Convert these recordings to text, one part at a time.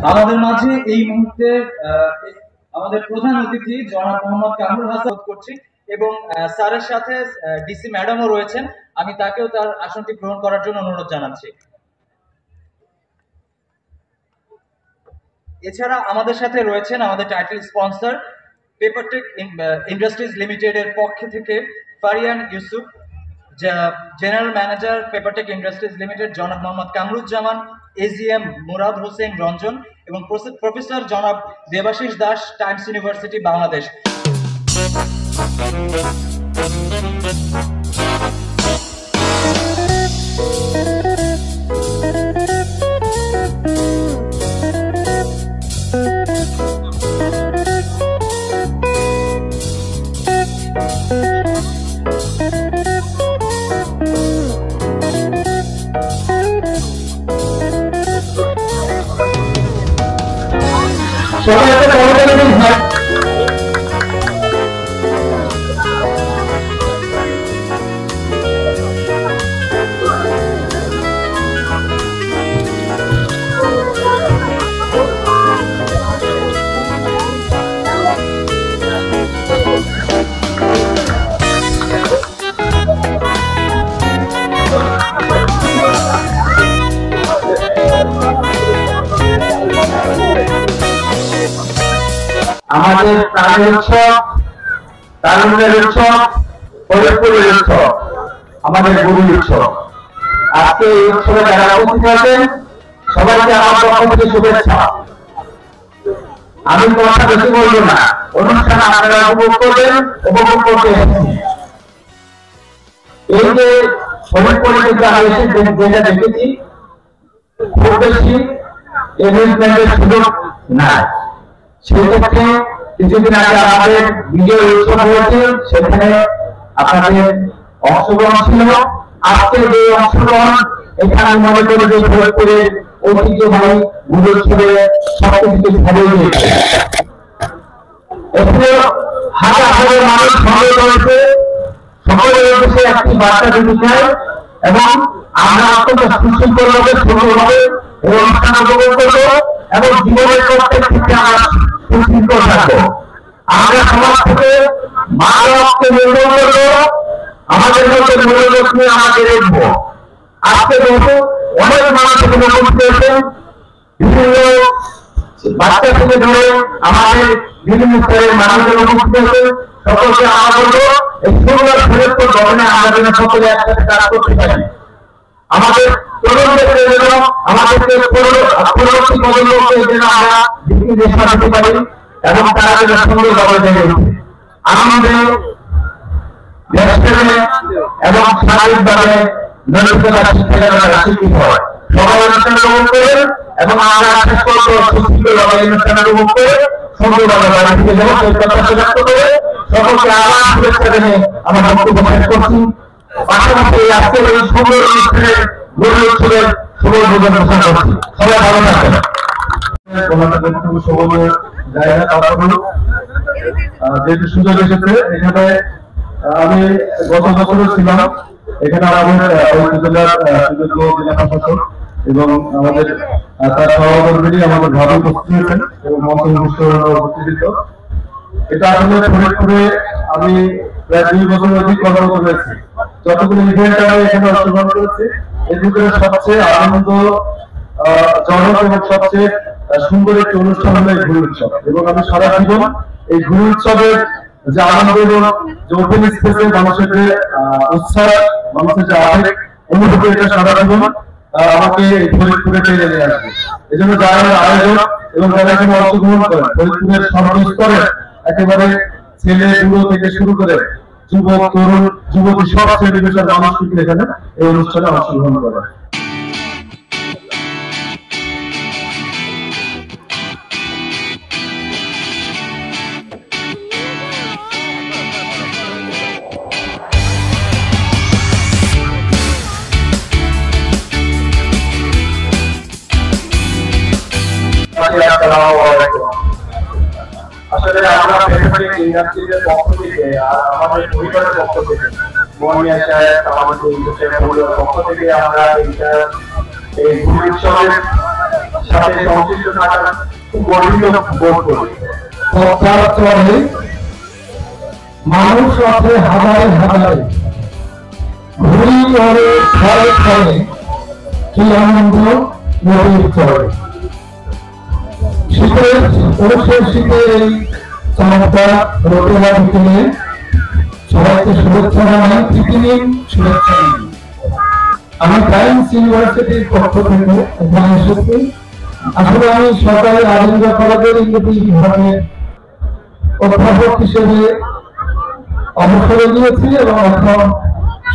আমাদের মাঝে এই মুহূর্তে আমাদের প্রধান অতিথি জনাব মোহাম্মদ কামরুল হাসান করছি এবং স্যারের সাথে ডিসি ম্যাডামও রয়েছেন। আমি তাকেও তার আসনটি গ্রহণ করার জন্য অনুরোধ জানাচ্ছি। এছাড়া আমাদের সাথে রয়েছেন আমাদের title sponsor Papertech Industries Limited এর পক্ষ থেকে Fariyan Yusuf, general manager Papertech Industries Limited জনাব মোহাম্মদ কামরুজ্জামান, এজিএম মুরাদ হোসেন রঞ্জন এবং প্রফেসর জনাব দেবাশিস দাস, টাইমস ইউনিভার্সিটি বাংলাদেশ। আমাদের প্রাণের উৎসব, তারুণ্যের উৎসব, ফরিদপুরের উৎসব, আমাদের গুরুর উৎসব। আজকে এই উৎসবে যারা উপস্থিত আছেন সবাইকে আমার পক্ষ থেকে শুভেচ্ছা। আমি কথা বেশি বলবো না, অনুষ্ঠান আপনারা উপভোগ করবেন, উপভোগ করতে এসেছি। এই যে ফরিদপুরে কিন্তু আমি এসে যেটা দেখেছি খুব বেশি এনজয়মেন্টের সুযোগ নাই। সেক্ষেত্রে কিছুদিন আগে আমাদের বিজয় উৎসব হয়েছে, সেখানে আপনাদের অংশগ্রহণ ছিল। আজকে যে অংশগ্রহণ এখানে মনে করি যে ফরিদপুরের ঐতিহ্যবাহী গুরু উৎসবে সবকিছু ভালোই হয়েছে। এখানে হাজার হাজার মানুষ সঙ্গে রয়েছে, সকলের উদ্দেশ্যে একটি বার্তা দিতে চাই এবং আমরা অত্যন্ত সুশৃঙ্খলভাবে সুন্দরভাবে এই অনুষ্ঠান উপভোগ করবো এবং জীবনের প্রত্যেক ক্ষেত্রে আমরা সুশৃঙ্খল থাকবো। আমরা সমাজ থেকে মানবকে নির্মূল করবো, আমাদের মধ্যে মূল্যবোধ নিয়ে আমাদের দেখবো। আজকে দেখো অনেক মানুষ এখানে উপস্থিত হয়েছেন, বিভিন্ন বাচ্চা থেকে ধরে আমাদের বিভিন্ন স্তরের মানুষের উপস্থিত হয়েছে। সকলকে আমরা বলবো এই সুন্দর ফরিদপুর গঠনে আমরা যেন সকলে একসাথে কাজ করতে পারি। আমাদের তরুণদের জন্য আমাদেরকে পরবর্তী প্রজন্মকে যেন আমরা দিক নির্দেশনা দিতে পারি এবং তারা যেন সুন্দরভাবে বেড়ে ওঠে, আনন্দে, দেশপ্রেমে এবং শারীরিকভাবে নৈতিকতা শিক্ষা যেন শিক্ষিত হয়। সবাই অনুষ্ঠান উপভোগ করেন এবং আমরা শেষ করবো সুশৃঙ্খলভাবে অনুষ্ঠান উপভোগ করে সুন্দরভাবে বাড়ি থেকে যাবো সেই প্রত্যাশা ব্যক্ত করে সকলকে আবার শুভেচ্ছা জানিয়ে আমার বক্তব্য শেষ করছি। পাশাপাশি আজকের এই সুন্দর অনুষ্ঠানের গুরু উৎসবের শুভ উদ্বোধন ঘোষণা করছি। সবাই ভালো থাকবেন। যেহেতু সুযোগ এসেছে, এখানে আমি গত বছরও ছিলাম। এখানে আমাদের জেলার সুযোগ্য জেলা প্রশাসক এবং আমাদের তার সহকর্মী আমাদের ভাবে উপস্থিত হয়েছেন এবং মঞ্চ উপস্থিত। এটা আসলে ফরিদপুরে আমি প্রায় 2 বছর অধিক কর্মরত হয়েছি। যতগুলো ইভেন্ট আমি এখানে অংশগ্রহণ করেছি, এর ভিতরে সবচেয়ে আনন্দজনক এবং সবচেয়ে সুন্দর একটি অনুষ্ঠান হলো এই ঘুড়ি উৎসব। এবং আমি সারা জীবন এই ঘুড়ি উৎসবের যে আনন্দ এবং যে ওপেন স্পেসে মানুষের যে উৎসাহ, মানুষের যে আবেগ অনুভূতি, এটা সারা জীবন আমাকে এই ফরিদপুরে টেনে নিয়ে আসবে। এই জন্য যারা আয়োজন এবং যারা এখানে অংশগ্রহণ করেন, ফরিদপুরের সর্বস্তরের একেবারে ছেলে বুড়ো থেকে শুরু করে যুবক, তরুণ, যুবতী সব শ্রেণী পেশার মানুষ কিন্তু এখানে এই অনুষ্ঠানে অংশগ্রহণ করে। আসলে আমরা পেপারটেক ইন্ডাস্ট্রিজের পক্ষ থেকে আর আমাদের পরিবারের পক্ষ থেকে মনিয়া সাহেব, আমাদের পক্ষ থেকে আমরা এই উৎসবের সাথে সংশ্লিষ্ট থাকার খুব গর্বিত বোধ করি। পদ্মার চরে মানুষ আছে হাজারে হাজারে, ঘুরি করে ছড়ে ছড়ে কি আনন্দ নদীর চরে। শীতের পৌষের শীতে এই চমৎকার রোদেলা বিকেলে সবাইকে শুভেচ্ছা জানাই, প্রীতিদিন শুভেচ্ছা জানাই। আমি সায়েন্স ইউনিভার্সিটির পক্ষ থেকে এখানে এসেছি। আসলে আমি সরকারি রাজেন্দ্র কলেজের ইংরেজি বিভাগের অধ্যাপক হিসেবে অবসরে নিয়েছি এবং এখন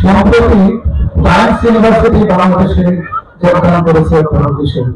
সম্প্রতি সায়েন্স ইউনিভার্সিটি বাংলাদেশে যোগদান করেছে অধ্যাপক হিসেবে।